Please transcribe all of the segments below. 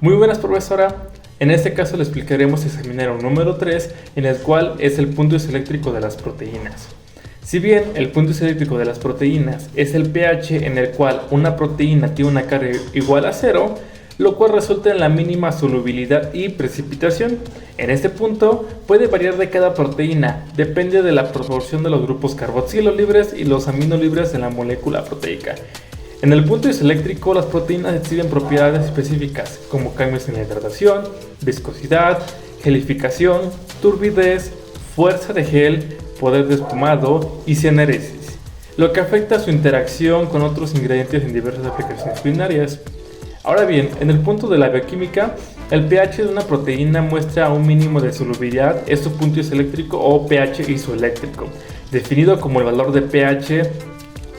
Muy buenas, profesora. En este caso le explicaremos examinar un número 3, en el cual es el punto isoeléctrico de las proteínas. Si bien el punto isoeléctrico de las proteínas es el pH en el cual una proteína tiene una carga igual a 0, lo cual resulta en la mínima solubilidad y precipitación. En este punto puede variar de cada proteína, depende de la proporción de los grupos carboxilo libres y los amino libres de la molécula proteica. En el punto isoeléctrico, las proteínas exhiben propiedades específicas como cambios en la hidratación, viscosidad, gelificación, turbidez, fuerza de gel, poder de espumado y cianeresis, lo que afecta su interacción con otros ingredientes en diversas aplicaciones culinarias. Ahora bien, en el punto de la bioquímica, el pH de una proteína muestra un mínimo de solubilidad, es su punto isoeléctrico o pH isoeléctrico, definido como el valor de pH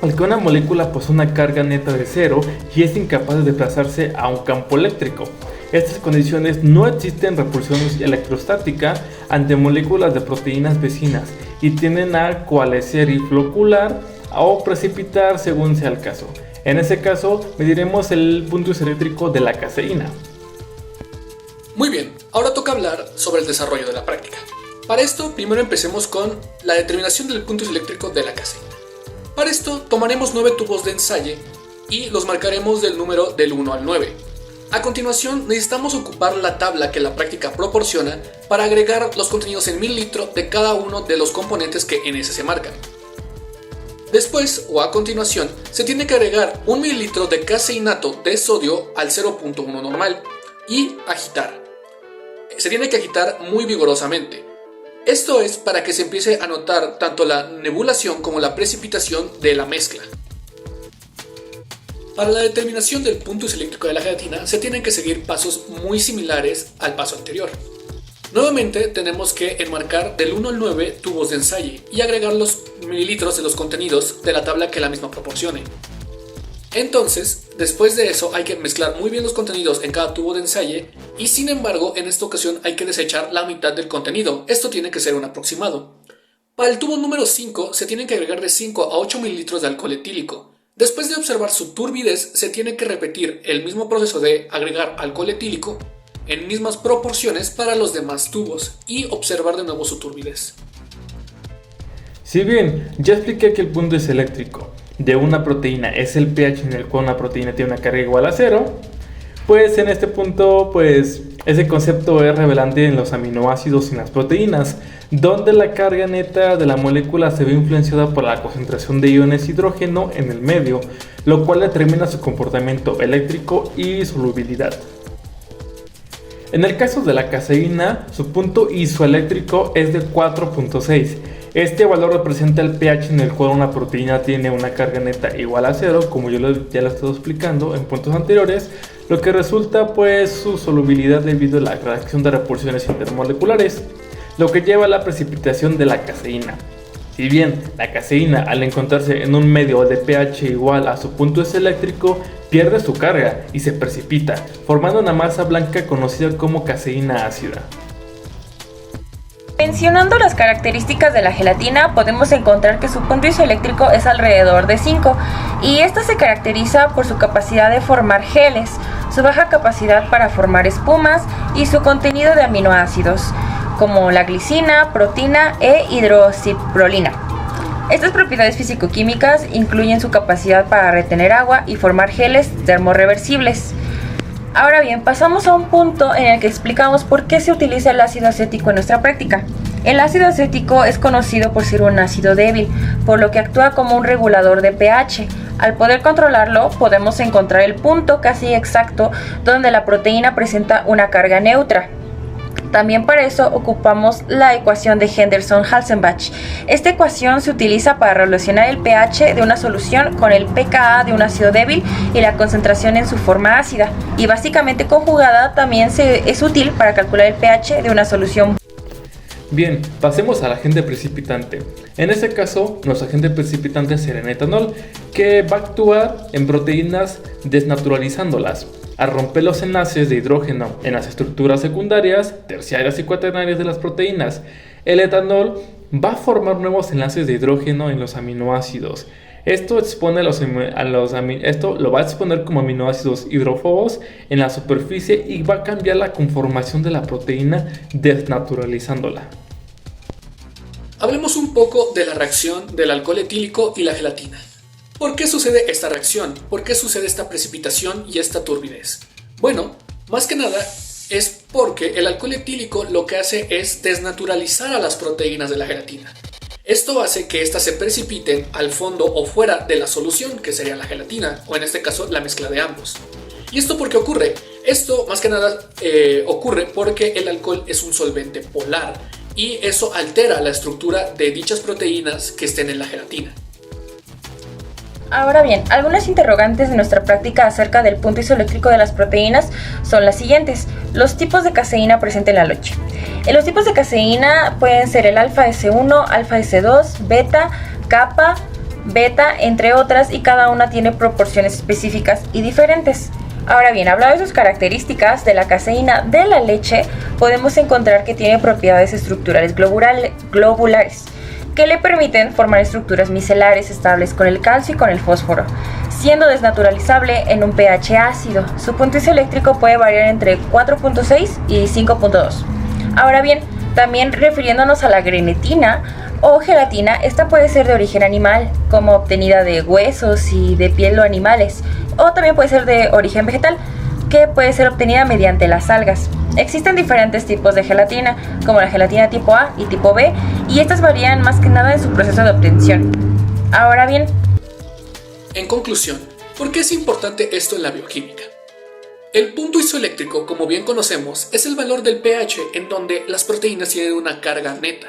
al que una molécula posee una carga neta de 0 y es incapaz de desplazarse a un campo eléctrico. Estas condiciones no existen repulsión electrostática ante moléculas de proteínas vecinas y tienden a coalescer y flocular o precipitar según sea el caso. En ese caso, mediremos el punto isoeléctrico de la caseína. Muy bien, ahora toca hablar sobre el desarrollo de la práctica. Para esto, primero empecemos con la determinación del punto isoeléctrico de la caseína. Para esto, tomaremos 9 tubos de ensayo y los marcaremos del número del 1 al 9. A continuación, necesitamos ocupar la tabla que la práctica proporciona para agregar los contenidos en mililitro de cada uno de los componentes que en ese se marcan. Después, o a continuación, se tiene que agregar 1 mililitro de caseinato de sodio al 0.1 normal y agitar. Se tiene que agitar muy vigorosamente. Esto es para que se empiece a notar tanto la nebulación como la precipitación de la mezcla. Para la determinación del punto isoeléctrico de la gelatina se tienen que seguir pasos muy similares al paso anterior. Nuevamente tenemos que enmarcar del 1 al 9 tubos de ensayo y agregar los mililitros de los contenidos de la tabla que la misma proporcione. Entonces, después de eso hay que mezclar muy bien los contenidos en cada tubo de ensayo y sin embargo en esta ocasión hay que desechar la mitad del contenido, esto tiene que ser un aproximado. Para el tubo número 5 se tienen que agregar de 5 a 8 mililitros de alcohol etílico. Después de observar su turbidez se tiene que repetir el mismo proceso de agregar alcohol etílico en mismas proporciones para los demás tubos y observar de nuevo su turbidez. Si bien ya expliqué que el punto isoeléctrico de una proteína es el pH en el cual una proteína tiene una carga igual a 0, pues en este punto ese concepto es relevante en los aminoácidos y en las proteínas, donde la carga neta de la molécula se ve influenciada por la concentración de iones hidrógeno en el medio, lo cual determina su comportamiento eléctrico y solubilidad. En el caso de la caseína, su punto isoeléctrico es de 4.6. Este valor representa el pH en el cual una proteína tiene una carga neta igual a 0, como ya lo he estado explicando en puntos anteriores, lo que resulta su solubilidad debido a la reacción de repulsiones intermoleculares, lo que lleva a la precipitación de la caseína. Si bien la caseína, al encontrarse en un medio de pH igual a su punto isoeléctrico, pierde su carga y se precipita, formando una masa blanca conocida como caseína ácida. Mencionando las características de la gelatina, podemos encontrar que su punto isoeléctrico es alrededor de 5 y esta se caracteriza por su capacidad de formar geles, su baja capacidad para formar espumas y su contenido de aminoácidos, como la glicina, protina e hidroxiprolina. Estas propiedades físico-químicas incluyen su capacidad para retener agua y formar geles termorreversibles. Ahora bien, pasamos a un punto en el que explicamos por qué se utiliza el ácido acético en nuestra práctica. El ácido acético es conocido por ser un ácido débil, por lo que actúa como un regulador de pH. Al poder controlarlo, podemos encontrar el punto casi exacto donde la proteína presenta una carga neutra. También para eso ocupamos la ecuación de Henderson-Hasselbalch. Esta ecuación se utiliza para relacionar el pH de una solución con el pKa de un ácido débil y la concentración en su forma ácida. Y básicamente conjugada también es útil para calcular el pH de una solución. Bien, pasemos al agente precipitante. En este caso, nuestro agente precipitante será el etanol, que va a actuar en proteínas desnaturalizándolas, a romper los enlaces de hidrógeno en las estructuras secundarias, terciarias y cuaternarias de las proteínas. El etanol va a formar nuevos enlaces de hidrógeno en los aminoácidos. Esto esto lo va a exponer como aminoácidos hidrófobos en la superficie y va a cambiar la conformación de la proteína desnaturalizándola. Hablemos un poco de la reacción del alcohol etílico y la gelatina. ¿Por qué sucede esta reacción? ¿Por qué sucede esta precipitación y esta turbidez? Bueno, más que nada es porque el alcohol etílico lo que hace es desnaturalizar a las proteínas de la gelatina. Esto hace que éstas se precipiten al fondo o fuera de la solución, que sería la gelatina, o en este caso la mezcla de ambos. ¿Y esto por qué ocurre? Esto más que nada ocurre porque el alcohol es un solvente polar y eso altera la estructura de dichas proteínas que estén en la gelatina. Ahora bien, algunas interrogantes de nuestra práctica acerca del punto isoeléctrico de las proteínas son las siguientes. Los tipos de caseína presentes en la leche. Los tipos de caseína pueden ser el alfa S1, alfa S2, beta, kappa, beta, entre otras, y cada una tiene proporciones específicas y diferentes. Ahora bien, hablando de sus características de la caseína de la leche, podemos encontrar que tiene propiedades estructurales globulares, que le permiten formar estructuras micelares estables con el calcio y con el fósforo, siendo desnaturalizable en un pH ácido. Su punto isoeléctrico puede variar entre 4.6 y 5.2. Ahora bien, también refiriéndonos a la grenetina o gelatina, esta puede ser de origen animal, como obtenida de huesos y de piel de animales, o también puede ser de origen vegetal, que puede ser obtenida mediante las algas. Existen diferentes tipos de gelatina, como la gelatina tipo A y tipo B, y estas varían más que nada en su proceso de obtención. Ahora bien, en conclusión, ¿por qué es importante esto en la bioquímica? El punto isoeléctrico, como bien conocemos, es el valor del pH en donde las proteínas tienen una carga neta.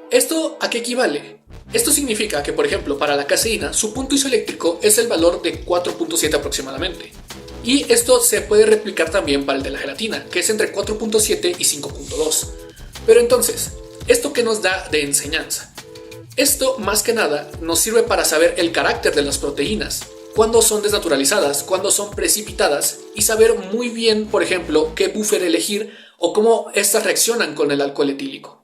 ¿Esto a qué equivale? Esto significa que, por ejemplo, para la caseína, su punto isoeléctrico es el valor de 4.7 aproximadamente. Y esto se puede replicar también para el de la gelatina, que es entre 4.7 y 5.2. Pero entonces, ¿esto qué nos da de enseñanza? Esto, más que nada, nos sirve para saber el carácter de las proteínas, cuándo son desnaturalizadas, cuándo son precipitadas, y saber muy bien, por ejemplo, qué buffer elegir o cómo estas reaccionan con el alcohol etílico.